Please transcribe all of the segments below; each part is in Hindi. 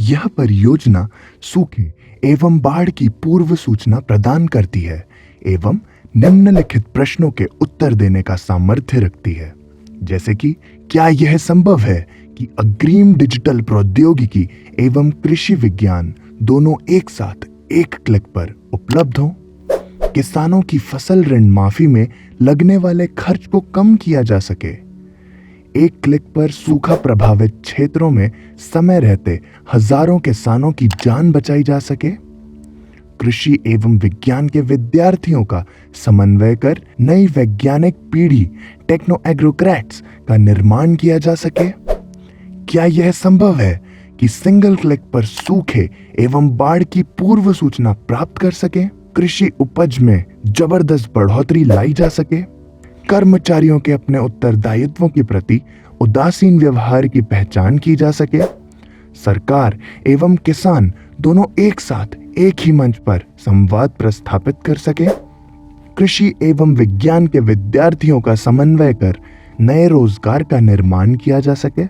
यह परियोजना सूखे एवं बाढ़ की पूर्व सूचना प्रदान करती है एवं निम्नलिखित प्रश्नों के उत्तर देने का सामर्थ्य रखती है, जैसे कि क्या यह संभव है कि अग्रिम डिजिटल प्रौद्योगिकी एवं कृषि विज्ञान दोनों एक साथ एक क्लिक पर उपलब्ध हों? किसानों की फसल ऋण माफी में लगने वाले खर्च को कम किया जा सके? एक क्लिक पर सूखा प्रभावित क्षेत्रों में समय रहते हजारों किसानों की जान बचाई जा सके? कृषि एवं विज्ञान के विद्यार्थियों का समन्वय कर नई वैज्ञानिक पीढ़ी टेक्नो एग्रोक्रेट्स का निर्माण किया जा सके? क्या यह संभव है कि सिंगल क्लिक पर सूखे एवं बाढ़ की पूर्व सूचना प्राप्त कर सके? कृषि उपज में जबरदस्त बढ़ोतरी लाई जा सके? कर्मचारियों के अपने उत्तरदायित्वों के प्रति उदासीन व्यवहार की पहचान की जा सके? सरकार एवं किसान दोनों एक साथ एक ही मंच पर संवाद प्रस्थापित कर सके? कृषि एवं विज्ञान के विद्यार्थियों का समन्वय कर नए रोजगार का निर्माण किया जा सके?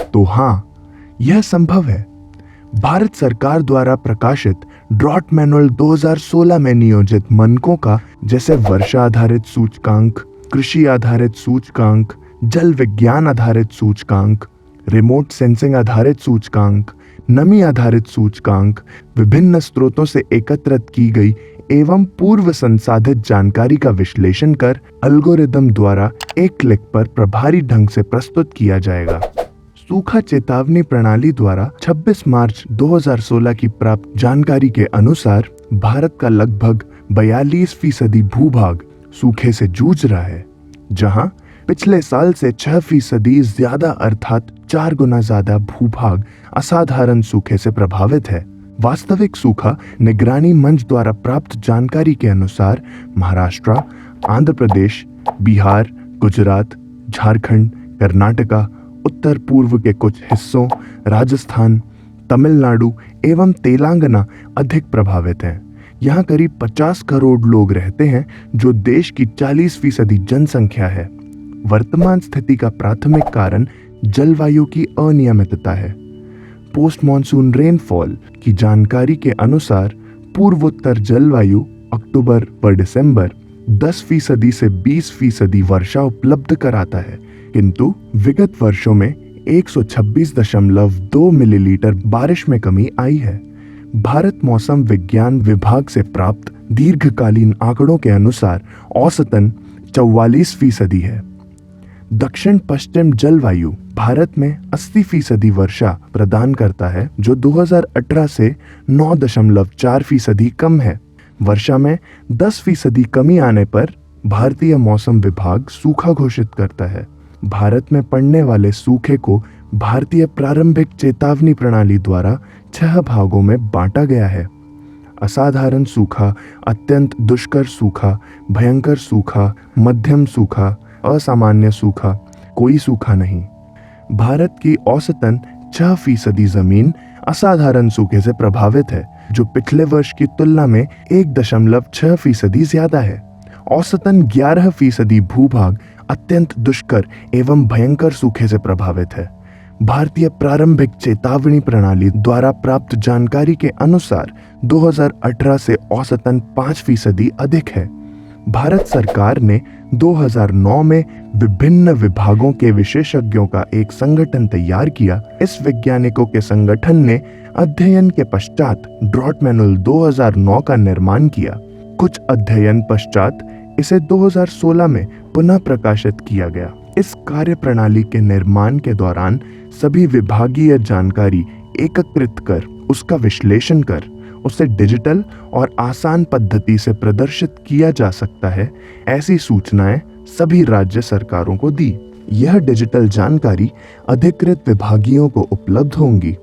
तो हाँ, यह संभव है। भारत सरकार द्वारा प्रकाशित ड्रॉट मैनुअल 2016 में नियोजित मानकों का, जैसे वर्षा आधारित सूचकांक, कृषि आधारित सूचकांक, जल विज्ञान आधारित सूचकांक, रिमोट सेंसिंग आधारित सूचकांक, नमी आधारित सूचकांक, विभिन्न स्रोतों से एकत्रित की गई एवं पूर्व संसाधित जानकारी का विश्लेषण कर एल्गोरिदम द्वारा एक क्लिक पर प्रभावी ढंग से प्रस्तुत किया जाएगा। सूखा चेतावनी प्रणाली द्वारा 26 मार्च 2016 की प्राप्त जानकारी के अनुसार भारत का लगभग 42% भूभाग सूखे से जूझ रहा है, जहां पिछले साल से 6% ज्यादा अर्थात 4 गुना ज्यादा भूभाग असाधारण सूखे से प्रभावित है। वास्तविक सूखा निगरानी मंच द्वारा प्राप्त जानकारी के अनुसार महाराष्ट्र, आंध्र प्रदेश, बिहार, गुजरात, झारखंड, कर्नाटका, उत्तर पूर्व के कुछ हिस्सों, राजस्थान, तमिलनाडु एवं तेलंगाना अधिक प्रभावित हैं। यहाँ करीब 50 करोड़ लोग रहते हैं, जो देश की 40% जनसंख्या है। वर्तमान स्थिति का प्राथमिक कारण जलवायु की अनियमितता है। पोस्ट मॉनसून रेनफॉल की जानकारी के अनुसार पूर्वोत्तर जलवायु अक्टूबर व दिसंबर 10% से 20% वर्षा उपलब्ध कराता है, किंतु विगत वर्षों में 126.2 मिलीलीटर बारिश में कमी आई है। भारत मौसम विज्ञान विभाग से प्राप्त दीर्घकालीन आंकड़ों के अनुसार औसतन 44% है। दक्षिण पश्चिम जलवायु भारत में 80% वर्षा प्रदान करता है, जो 2018 से 9.4% कम है। वर्षा में 10% कमी आने पर भारतीय मौसम विभाग सूखा घोषित करता है। भारत में पड़ने वाले सूखे को भारतीय प्रारंभिक चेतावनी प्रणाली द्वारा 6 भागों में बांटा गया है। असाधारण सूखा, अत्यंत दुष्कर सूखा, भयंकर सूखा, मध्यम सूखा, असामान्य सूखा, कोई सूखा नहीं। भारत की औसतन 6% जमीन असाधारण सूखे से प्रभावित है, जो पिछले वर्ष की तुलना में 1.6% ज्यादा है। औसतन 11% भूभाग अत्यंत दुष्कर एवं भयंकर सूखे से प्रभावित है। भारतीय प्रारंभिक चेतावनी प्रणाली द्वारा प्राप्त जानकारी के अनुसार 2018 से औसतन 5% अधिक है। भारत सरकार ने 2009 में विभिन्न विभागों के विशेषज्ञों का एक संगठन तैयार किया। इस वैज्ञानिकों के संगठन ने अध्ययन के पश्चात ड्रॉट मैनुअल 2009 का निर्माण किया। कुछ अध्ययन पश्चात इसे 2016 में पुनः प्रकाशित किया गया। इस कार्य प्रणाली के निर्माण के दौरान सभी विभागीय जानकारी एकत्रित कर उसका विश्लेषण कर उसे डिजिटल और आसान पद्धति से प्रदर्शित किया जा सकता है। ऐसी सूचनाएं सभी राज्य सरकारों को दी। यह डिजिटल जानकारी अधिकृत विभागियों को उपलब्ध होंगी।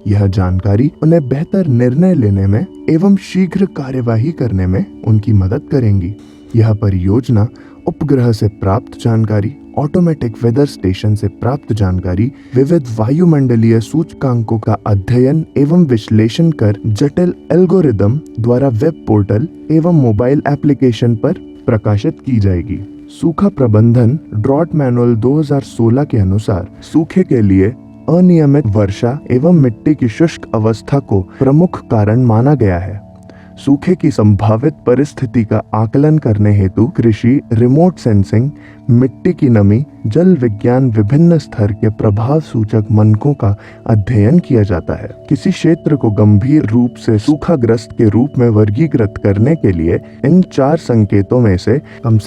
यह जानकारी उन्हें बेहतर निर्णय लेने में एवं शीघ्र कार्यवाही करने में उनकी मदद करेंगी। यह परियोजना उपग्रह से प्राप्त जानकारी, ऑटोमेटिक वेदर स्टेशन से प्राप्त जानकारी, विविध वायुमंडलीय सूचकांकों का अध्ययन एवं विश्लेषण कर जटिल एल्गोरिदम द्वारा वेब पोर्टल एवं मोबाइल एप्लीकेशन पर प्रकाशित की जाएगी। सूखा प्रबंधन ड्रॉट मैनुअल 2016 के अनुसार सूखे के लिए अनियमित वर्षा एवं मिट्टी की शुष्क अवस्था को प्रमुख कारण माना गया है। सूखे की संभावित परिस्थिति का आकलन करने हेतु कृषि, रिमोट सेंसिंग, मिट्टी की नमी, जल विज्ञान विभिन्न स्तर के प्रभाव सूचक मानकों का अध्ययन किया जाता है। किसी क्षेत्र को गंभीर रूप से सूखाग्रस्त के रूप में वर्गीकृत करने के लिए इन 4 संकेतों में से कम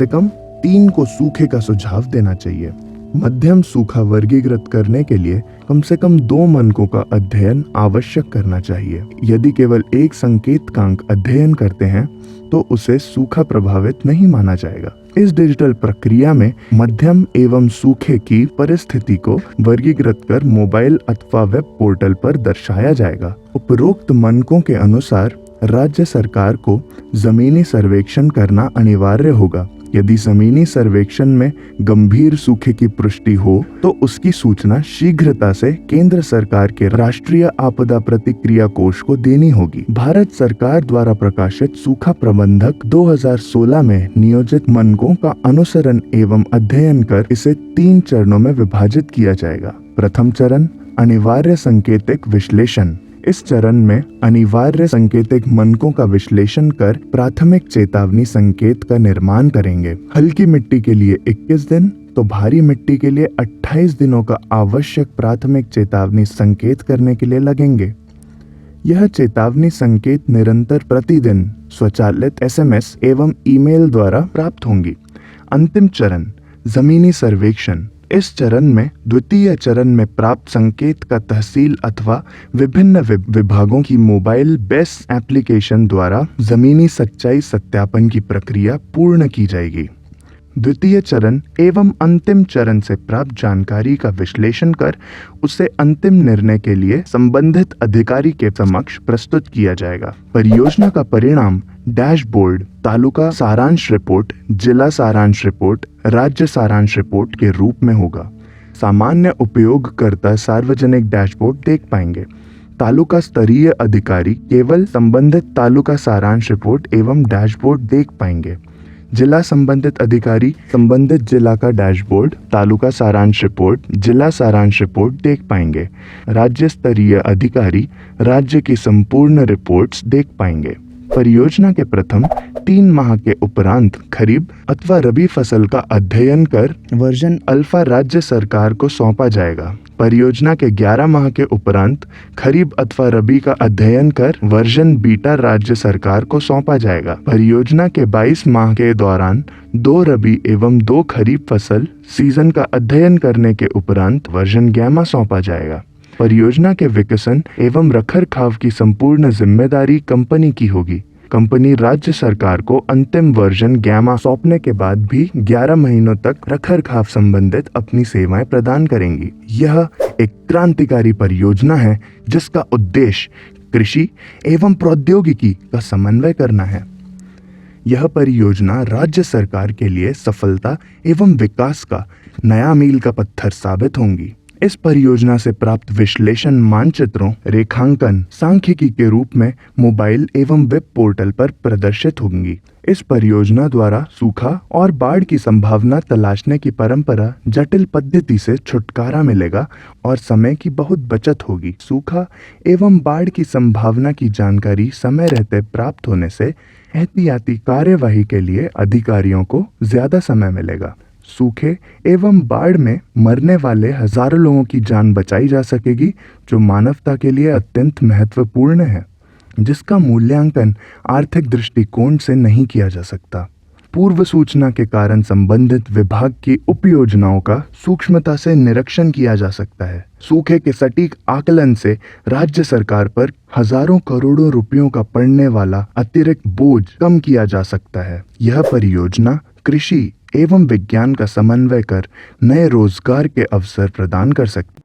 3 को सूखे का सुझाव देना चाहिए। मध्यम सूखा वर्गीकृत करने के लिए कम से कम 2 मानकों का अध्ययन आवश्यक करना चाहिए। यदि केवल एक संकेतकांक अध्ययन करते हैं तो उसे सूखा प्रभावित नहीं माना जाएगा। इस डिजिटल प्रक्रिया में मध्यम एवं सूखे की परिस्थिति को वर्गीकृत कर मोबाइल अथवा वेब पोर्टल पर दर्शाया जाएगा। उपरोक्त मानकों के अनुसार राज्य सरकार को जमीनी सर्वेक्षण करना अनिवार्य होगा। यदि जमीनी सर्वेक्षण में गंभीर सूखे की पुष्टि हो तो उसकी सूचना शीघ्रता से केंद्र सरकार के राष्ट्रीय आपदा प्रतिक्रिया कोष को देनी होगी। भारत सरकार द्वारा प्रकाशित सूखा प्रबंधक 2016 में नियोजित मानकों का अनुसरण एवं अध्ययन कर इसे 3 चरणों में विभाजित किया जाएगा। प्रथम चरण, अनिवार्य सांकेतिक विश्लेषण। इस चरण में अनिवार्य सांकेतिक मानकों का विश्लेषण कर प्राथमिक चेतावनी संकेत का निर्माण करेंगे। हल्की मिट्टी के लिए 21 दिन तो भारी मिट्टी के लिए 28 दिनों का आवश्यक प्राथमिक चेतावनी संकेत करने के लिए लगेंगे। यह चेतावनी संकेत निरंतर प्रतिदिन स्वचालित SMS एवं ईमेल द्वारा प्राप्त होंगी। अंतिम चरण, जमीनी सर्वेक्षण। इस चरण में द्वितीय चरण में प्राप्त संकेत का तहसील अथवा विभिन्न विभागों की मोबाइल बेस एप्लीकेशन द्वारा जमीनी सच्चाई सत्यापन की प्रक्रिया पूर्ण की जाएगी। द्वितीय चरण एवं अंतिम चरण से प्राप्त जानकारी का विश्लेषण कर उसे अंतिम निर्णय के लिए संबंधित अधिकारी के समक्ष प्रस्तुत किया जाएगा। परियोजना का परिणाम डैशबोर्ड, तालुका सारांश रिपोर्ट, जिला सारांश रिपोर्ट, राज्य सारांश रिपोर्ट के रूप में होगा। सामान्य उपयोगकर्ता सार्वजनिक डैशबोर्ड देख पाएंगे। तालुका स्तरीय अधिकारी केवल संबंधित तालुका सारांश रिपोर्ट एवं डैशबोर्ड देख पाएंगे। जिला संबंधित अधिकारी संबंधित जिला का डैशबोर्ड, तालुका सारांश रिपोर्ट, जिला सारांश रिपोर्ट देख पाएंगे। राज्य स्तरीय अधिकारी राज्य की संपूर्ण रिपोर्ट्स देख पाएंगे। परियोजना के प्रथम 3 माह के उपरांत खरीफ अथवा रबी फसल का अध्ययन कर वर्जन अल्फा राज्य सरकार को सौंपा जाएगा। परियोजना के 11 माह के उपरांत खरीफ अथवा रबी का अध्ययन कर वर्जन बीटा राज्य सरकार को सौंपा जाएगा। परियोजना के 22 माह के दौरान 2 रबी एवं 2 खरीफ फसल सीजन का अध्ययन करने के उपरांत वर्जन गैमा सौंपा जाएगा। परियोजना के विकसन एवं रखरखाव की संपूर्ण जिम्मेदारी कंपनी की होगी। कंपनी राज्य सरकार को अंतिम वर्जन गैमा सौंपने के बाद भी 11 महीनों तक रखरखाव संबंधित अपनी सेवाएं प्रदान करेंगी। यह एक क्रांतिकारी परियोजना है जिसका उद्देश्य कृषि एवं प्रौद्योगिकी का समन्वय करना है। यह परियोजना राज्य सरकार के लिए सफलता एवं विकास का नया मील का पत्थर साबित होंगी। इस परियोजना से प्राप्त विश्लेषण मानचित्रों, रेखांकन सांख्यिकी के रूप में मोबाइल एवं वेब पोर्टल पर प्रदर्शित होंगी। इस परियोजना द्वारा सूखा और बाढ़ की संभावना तलाशने की परंपरा जटिल पद्धति से छुटकारा मिलेगा और समय की बहुत बचत होगी। सूखा एवं बाढ़ की संभावना की जानकारी समय रहते प्राप्त होने से एहतियाती कार्यवाही के लिए अधिकारियों को ज्यादा समय मिलेगा। सूखे एवं बाढ़ में मरने वाले हजारों लोगों की जान बचाई जा सकेगी, जो मानवता के लिए अत्यंत महत्वपूर्ण है, जिसका मूल्यांकन आर्थिक दृष्टिकोण से नहीं किया जा सकता। पूर्व सूचना के कारण संबंधित विभाग की उप योजनाओं का सूक्ष्मता से निरीक्षण किया जा सकता है। सूखे के सटीक आकलन से राज्य सरकार पर हजारों करोड़ों रुपयों का पड़ने वाला अतिरिक्त बोझ कम किया जा सकता है। यह परियोजना कृषि एवं विज्ञान का समन्वय कर नए रोजगार के अवसर प्रदान कर सकती है।